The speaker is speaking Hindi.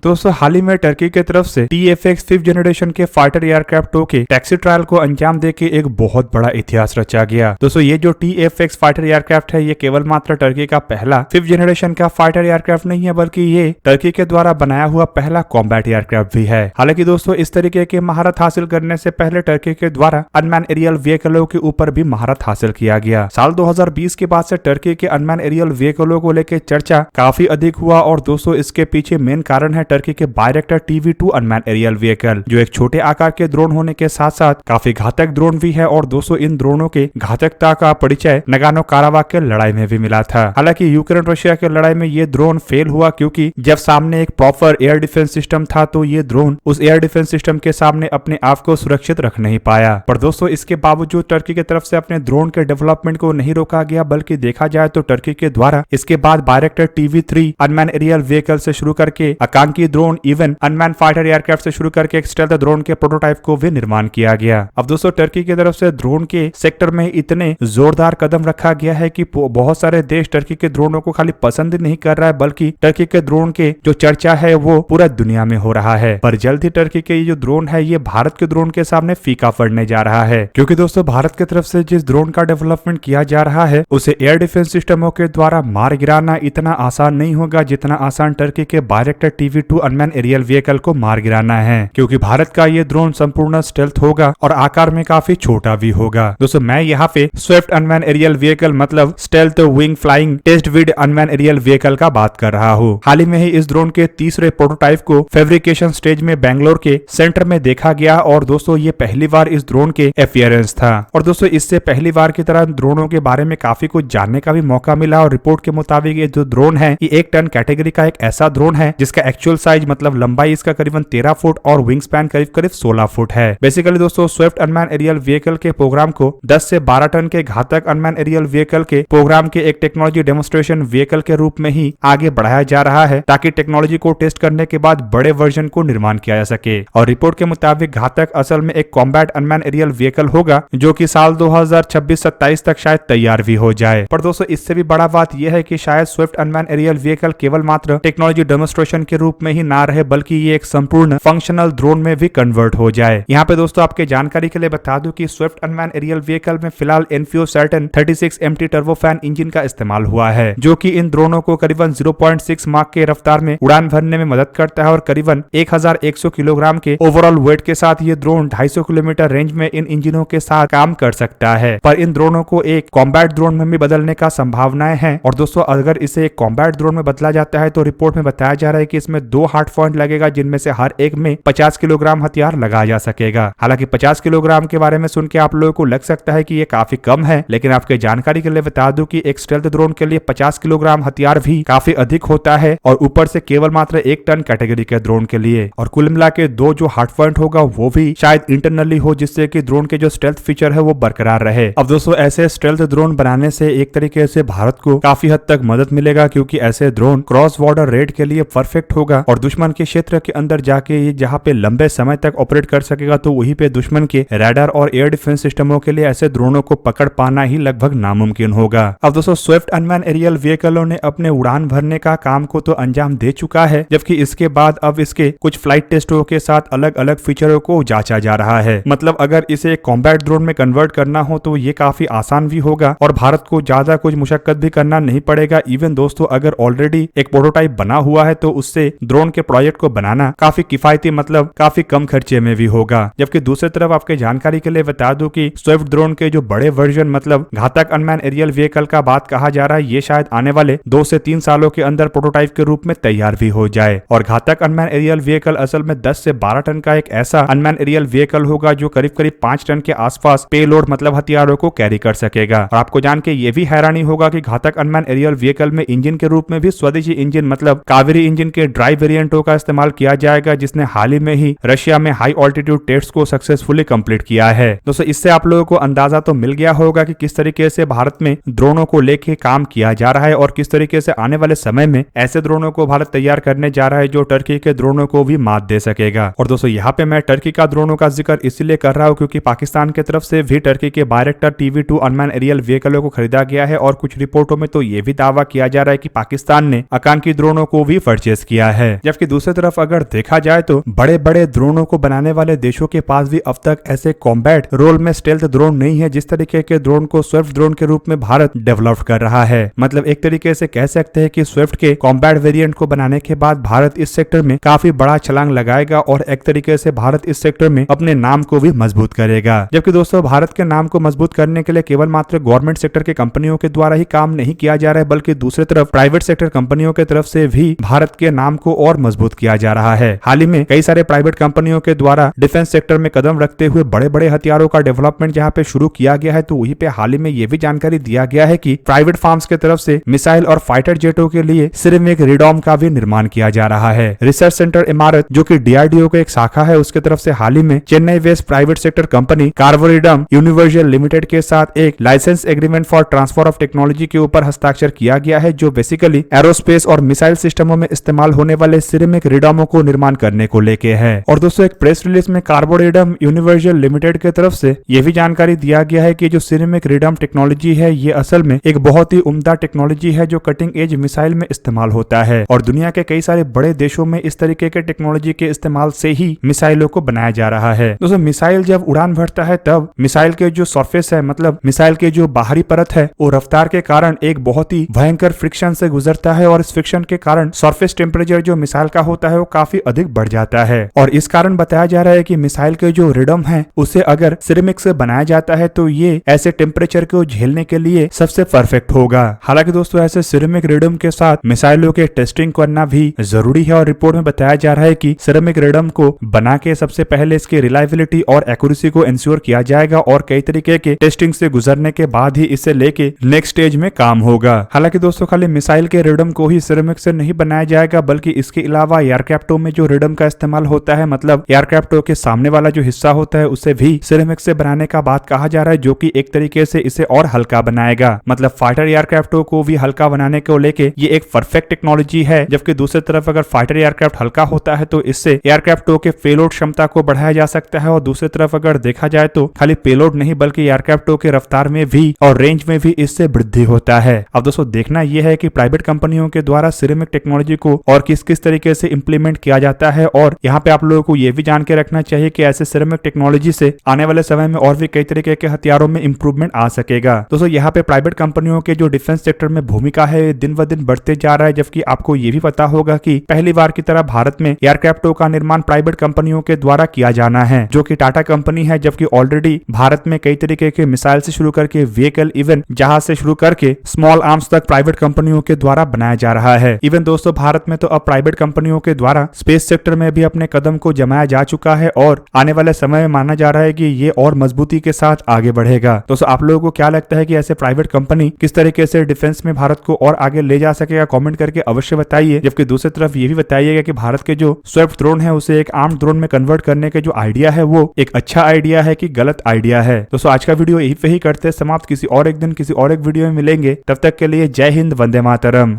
दोस्तों हाल ही में टर्की की तरफ से TFX 5th जनरेशन के फाइटर एयरक्राफ्ट 2 के टैक्सी ट्रायल को अंजाम देके एक बहुत बड़ा इतिहास रचा गया। दोस्तों ये जो TFX फाइटर एयरक्राफ्ट है ये केवल मात्र टर्की का पहला 5th जनरेशन का फाइटर एयरक्राफ्ट नहीं है, बल्कि ये टर्की के द्वारा बनाया हुआ पहला कॉम्बैट एयरक्राफ्ट भी है। हालांकि दोस्तों इस तरीके की महारत हासिल करने से पहले टर्की के द्वारा अनमैन एरियल व्हीकलों के ऊपर भी महारत हासिल किया गया। साल 2020 के बाद से टर्की के अनमैन एरियल व्हीकलों को लेकर चर्चा काफी अधिक हुआ और दोस्तों इसके पीछे मेन कारण है टर्की के बायरेक्टर TB2 अनमैन एरियल व्हीकल, जो एक छोटे आकार के ड्रोन होने के साथ साथ काफी घातक ड्रोन भी है। और दोस्तों इन ड्रोनों के घातकता का परिचय नगानो काराबाख के लड़ाई में भी मिला था। हालांकि यूक्रेन रशिया के लड़ाई में ये ड्रोन फेल हुआ, क्योंकि जब सामने एक प्रॉपर एयर डिफेंस सिस्टम था तो ये ड्रोन उस एयर डिफेंस सिस्टम के सामने अपने आप को सुरक्षित रख नहीं पाया। पर दोस्तों इसके बावजूद टर्की की तरफ से अपने ड्रोन के डेवलपमेंट को नहीं रोका गया, बल्कि देखा जाए तो टर्की के द्वारा इसके बाद बायरेक्टर TB3 अनमैन एरियल व्हीकल से शुरू करके आकांकी drone, even unmanned fighter aircraft से शुरू करके एक स्टेल्थ ड्रोन के प्रोटोटाइप को भी निर्माण किया गया। अब दोस्तों टर्की की तरफ से ड्रोन के सेक्टर में इतने जोरदार कदम रखा गया है कि बहुत सारे देश टर्की के ड्रोनों को खाली पसंद नहीं कर रहा है, बल्कि टर्की के ड्रोन के जो चर्चा है वो पूरा दुनिया में हो रहा है। पर जल्द ही टर्की के ये जो ड्रोन है ये भारत के ड्रोन के सामने फीका पड़ने जा रहा है, क्योंकि दोस्तों भारत की तरफ से जिस ड्रोन का डेवलपमेंट किया जा रहा है उसे एयर डिफेंस सिस्टमों के द्वारा मार गिराना इतना आसान नहीं होगा जितना आसान टर्की के बायरेक्टर TB2 अनमैन एरियल व्हीकल को मार गिराना है, क्योंकि भारत का ये ड्रोन संपूर्ण स्टेल्थ होगा और आकार में काफी छोटा भी होगा। दोस्तों मैं यहाँ पे स्विफ्ट अनमैन एरियल व्हीकल मतलब स्टेल्थ विंग फ्लाइंग टेस्ट विड अनमैन एरियल व्हीकल का बात कर रहा हूँ। हाल ही में ही इस ड्रोन के तीसरे प्रोटोटाइप को फैब्रिकेशन स्टेज में बेंगलोर के सेंटर में देखा गया और दोस्तों ये पहली बार इस ड्रोन के अपीयरेंस था। और दोस्तों इससे पहली बार की तरह ड्रोनों के बारे में काफी कुछ जानने का भी मौका मिला और रिपोर्ट के मुताबिक ये जो ड्रोन है ये 1 टन कैटेगरी का एक ऐसा ड्रोन है जिसका एक्चुअल साइज मतलब लंबाई इसका करीबन 13 फुट और विंग स्पैन करीब 16 फुट है। बेसिकली दोस्तों स्विफ्ट अनमैन एरियल व्हीकल के प्रोग्राम को 10 से 12 टन के घातक अनमैन एरियल व्हीकल के प्रोग्राम के एक टेक्नोलॉजी डेमोन्स्ट्रेशन व्हीकल के रूप में ही आगे बढ़ाया जा रहा है, ताकि टेक्नोलॉजी को टेस्ट करने के बाद बड़े वर्जन को निर्माण किया जा सके। और रिपोर्ट के मुताबिक घातक असल में एक कॉम्बैट अनमैन एरियल व्हीकल होगा जो कि साल 2026-27 तक शायद तैयार भी हो जाए। पर दोस्तों इससे भी बड़ा बात यह है कि शायद स्विफ्ट अनमैन एरियल व्हीकल केवल मात्र टेक्नोलॉजी डेमोन्स्ट्रेशन के रूप में ही ना रहे, बल्कि ये एक संपूर्ण फंक्शनल ड्रोन में भी कन्वर्ट हो जाए। यहाँ पे दोस्तों आपके जानकारी के लिए बता दूं कि स्विफ्ट अनमैन एरियल व्हीकल में फिलहाल एनफ्यूज सैटर्न 36 MT टर्बोफैन इंजन का इस्तेमाल हुआ है, जो कि इन ड्रोनों को करीबन 0.6 माक के रफ्तार में उड़ान भरने में मदद करता है और करीबन 1100 किलोग्राम के ओवरऑल वेट के साथ ये ड्रोन 250 किलोमीटर रेंज में इन इंजनों के साथ काम कर सकता है। पर इन ड्रोनों को एक कॉम्बैट ड्रोन में भी बदलने का संभावनाएं हैं और दोस्तों अगर इसे एक कॉम्बैट ड्रोन में बदला जाता है तो रिपोर्ट में बताया जा रहा है कि इसमें 2 हार्ड पॉइंट लगेगा, जिनमें से हर एक में 50 किलोग्राम हथियार लगाया जा सकेगा। हालांकि 50 किलोग्राम के बारे में सुन के आप लोगों को लग सकता है कि ये काफी कम है, लेकिन आपके जानकारी के लिए बता दूं कि एक स्टेल्थ ड्रोन के लिए 50 किलोग्राम हथियार भी काफी अधिक होता है और ऊपर से केवल मात्र 1 टन कैटेगरी के ड्रोन के लिए। और कुल मिला के 2 जो हार्ड पॉइंट होगा वो भी शायद इंटरनली हो, जिससे कि ड्रोन के जो स्टेल्थ फीचर है वो बरकरार रहे। अब दोस्तों ऐसे स्टेल्थ ड्रोन बनाने से एक तरीके से भारत को काफी हद तक मदद मिलेगा, क्योंकि ऐसे ड्रोन क्रॉस बॉर्डर रेड के लिए परफेक्ट होगा और दुश्मन के क्षेत्र के अंदर जाके ये जहाँ पे लंबे समय तक ऑपरेट कर सकेगा तो वहीं पे दुश्मन के रडार और एयर डिफेंस सिस्टमों के लिए ऐसे ड्रोनों को पकड़ पाना ही लगभग नामुमकिन होगा। अब दोस्तों स्विफ्ट अनमैन एरियल व्हीकलों ने अपने उड़ान भरने का काम को तो अंजाम दे चुका है, जबकि इसके बाद अब इसके कुछ फ्लाइट टेस्टों के साथ अलग अलग फीचरों को जांचा जा रहा है। मतलब अगर इसे कॉम्बैट ड्रोन में कन्वर्ट करना हो तो ये काफी आसान भी होगा और भारत को ज्यादा कुछ मुशक्कत भी करना नहीं पड़ेगा। इवन दोस्तों अगर ऑलरेडी एक प्रोटोटाइप बना हुआ है तो उससे ड्रोन के प्रोजेक्ट को बनाना काफी किफायती मतलब काफी कम खर्चे में भी होगा। जबकि दूसरी तरफ आपके जानकारी के लिए बता दूं कि स्विफ्ट ड्रोन के जो बड़े वर्जन मतलब घातक अनमैन एरियल व्हीकल का बात कहा जा रहा है, ये शायद आने वाले 2 से 3 सालों के अंदर प्रोटोटाइप के रूप में तैयार भी हो जाए। और घातक अनमैन एरियल व्हीकल असल में 10 से 12 टन का एक ऐसा अनमैन एरियल व्हीकल होगा जो करीब 5 टन के आसपास पेलोड मतलब हथियारों को कैरी कर सकेगा। और आपको जान के ये भी हैरानी होगा कि घातक अनमैन एरियल व्हीकल में इंजन के रूप में भी स्वदेशी इंजन मतलब कावेरी इंजन के ड्राई वेरिएंटों का इस्तेमाल किया जाएगा, जिसने हाल ही में ही रशिया में हाई ऑल्टीट्यूड टेस्ट को सक्सेसफुली कंप्लीट किया है। दोस्तों इससे आप लोगों को अंदाजा तो मिल गया होगा कि किस तरीके से भारत में ड्रोनों को लेके काम किया जा रहा है और किस तरीके से आने वाले समय में ऐसे ड्रोनों को भारत तैयार करने जा रहा है जो टर्की के ड्रोनों को भी मात दे सकेगा। और दोस्तों यहाँ पे मैं टर्की का ड्रोनों का जिक्र इसलिए कर रहा हूँ क्योंकि पाकिस्तान की तरफ से भी टर्की के बायरेक्टर TB2 अनमैन एरियल व्हीकलों को खरीदा गया है और कुछ रिपोर्टों में तो ये भी दावा किया जा रहा है कि पाकिस्तान ने आकांकी ड्रोनों को भी परचेज किया है। है। जबकि दूसरी तरफ अगर देखा जाए तो बड़े बड़े ड्रोनों को बनाने वाले देशों के पास भी अब तक ऐसे कॉम्बैट रोल में स्टेल्थ ड्रोन नहीं है जिस तरीके के ड्रोन को स्विफ्ट ड्रोन के रूप में भारत डेवलप कर रहा है। मतलब एक तरीके से कह सकते हैं कि स्विफ्ट के कॉम्बैट वेरिएंट को बनाने के बाद भारत इस सेक्टर में काफी बड़ा छलांग लगाएगा और एक तरीके से भारत इस सेक्टर में अपने नाम को भी मजबूत करेगा। जबकि दोस्तों भारत के नाम को मजबूत करने के लिए केवल मात्र गवर्नमेंट सेक्टर के कंपनियों के द्वारा ही काम नहीं किया जा रहा है, बल्कि दूसरी तरफ प्राइवेट सेक्टर कंपनियों के तरफ से भी भारत के नाम को और मजबूत किया जा रहा है। हाल ही में कई सारे प्राइवेट कंपनियों के द्वारा डिफेंस सेक्टर में कदम रखते हुए बड़े बड़े हथियारों का डेवलपमेंट जहां पे शुरू किया गया है, तो वहीं पे हाल ही में ये भी जानकारी दिया गया है कि प्राइवेट फार्म्स के तरफ से मिसाइल और फाइटर जेटों के लिए सिरेमिक रिडॉम का भी निर्माण किया जा रहा है। रिसर्च सेंटर इमारत जो कि डीआरडीओ का एक शाखा है, उसके तरफ से हाल ही में Chennai west private sector company Carborundum Universal Limited के साथ एक licence agreement for transfer of technology के ऊपर हस्ताक्षर किया गया है, जो बेसिकली एरोस्पेस और मिसाइल सिस्टमों में इस्तेमाल होने वाले सिरेमिक रिडॉमों को निर्माण करने को लेके है। और दोस्तों एक प्रेस रिलीज में कार्बोरिडम यूनिवर्सल लिमिटेड के तरफ से यह भी जानकारी दिया गया है कि जो सिरेमिक रिडॉम टेक्नोलॉजी है ये असल में एक बहुत ही उम्दा टेक्नोलॉजी है जो कटिंग एज मिसाइल में इस्तेमाल होता है और दुनिया के कई सारे बड़े देशों में इस तरीके के टेक्नोलॉजी के इस्तेमाल से ही मिसाइलों को बनाया जा रहा है। दोस्तों मिसाइल जब उड़ान भरता है तब मिसाइल के जो सरफेस है, मतलब मिसाइल के जो बाहरी परत है, वो रफ्तार के कारण एक बहुत ही भयंकर फ्रिक्शन से गुजरता है और इस फ्रिक्शन के कारण सरफेस टेम्परेचर जो मिसाइल का होता है वो काफी अधिक बढ़ जाता है और इस कारण बताया जा रहा है कि मिसाइल के जो रिडम है उसे अगर सिरेमिक से बनाया जाता है तो ये ऐसे टेम्परेचर को झेलने के लिए सबसे परफेक्ट होगा। हालांकि दोस्तों ऐसे सिरेमिक रिडम के साथ मिसाइलों के टेस्टिंग करना भी जरूरी है और रिपोर्ट में बताया जा रहा है कि सिरेमिक रिडम को बना के सबसे पहले इसकी रिलायबिलिटी और एक्यूरेसी को इंश्योर किया जाएगा और कई तरीके के टेस्टिंग से गुजरने के बाद ही इसे लेके नेक्स्ट स्टेज में काम होगा। हालांकि दोस्तों खाली मिसाइल के रिडम को ही सिरेमिक से नहीं बनाया जाएगा, बल्कि इसके अलावा एयरक्राफ्टों में जो रिडम का इस्तेमाल होता है, मतलब एयरक्राफ्टों के सामने वाला जो हिस्सा होता है उसे भी सिरेमिक से बनाने का बात कहा जा रहा है, जो कि एक तरीके से इसे और हल्का बनाएगा। मतलब फाइटर एयरक्राफ्टों को भी हल्का बनाने को लेके ये एक परफेक्ट टेक्नोलॉजी है। जबकि दूसरी तरफ अगर फाइटर एयरक्राफ्ट हल्का होता है तो इससे एयरक्राफ्टों के पेलोड क्षमता को बढ़ाया जा सकता है और दूसरी तरफ अगर देखा जाए तो खाली पेलोड नहीं बल्कि एयरक्राफ्टों के रफ्तार में भी और रेंज में भी इससे वृद्धि होता है। अब दोस्तों देखना यह है कि प्राइवेट कंपनियों के द्वारा सिरेमिक टेक्नोलॉजी को और किस किस तरीके से इंप्लीमेंट किया जाता है और यहाँ पे आप लोगों को यह भी जान के रखना चाहिए कि ऐसे सिरेमिक टेक्नोलॉजी से आने वाले समय में और भी कई तरीके के हथियारों में इंप्रूवमेंट आ सकेगा। दोस्तों यहाँ पे प्राइवेट कंपनियों के जो डिफेंस सेक्टर में भूमिका है दिन ब दिन बढ़ते जा रहा है, जबकि आपको ये भी पता होगा कि पहली बार की तरह भारत में एयरक्राफ्टों का निर्माण प्राइवेट कंपनियों के द्वारा किया जाना है, जो कि टाटा कंपनी है। जबकि ऑलरेडी भारत में कई तरीके के मिसाइल से शुरू करके व्हीकल, इवन जहाज से शुरू करके स्मॉल आर्म्स तक प्राइवेट कंपनियों के द्वारा बनाया जा रहा है। इवन दोस्तों भारत में तो अब प्राइवेट कंपनियों के द्वारा स्पेस सेक्टर में भी अपने कदम को जमाया जा चुका है और आने वाले समय में माना जा रहा है कि ये और मजबूती के साथ आगे बढ़ेगा। दोस्तों आप लोगों को क्या लगता है कि ऐसे प्राइवेट कंपनी किस तरीके से डिफेंस में भारत को और आगे ले जा सकेगा? कमेंट करके अवश्य बताइए। जबकि दूसरी तरफ ये भी बताइएगा कि भारत के जो स्विफ्ट ड्रोन है उसे एक आर्म्ड ड्रोन में कन्वर्ट करने के जो आइडिया है वो एक अच्छा आइडिया है कि गलत आइडिया है। दोस्तों आज का वीडियो यही पे ही करते हैं समाप्त। किसी और एक दिन किसी और एक वीडियो में मिलेंगे, तब तक के लिए जय हिंद, वंदे मातरम।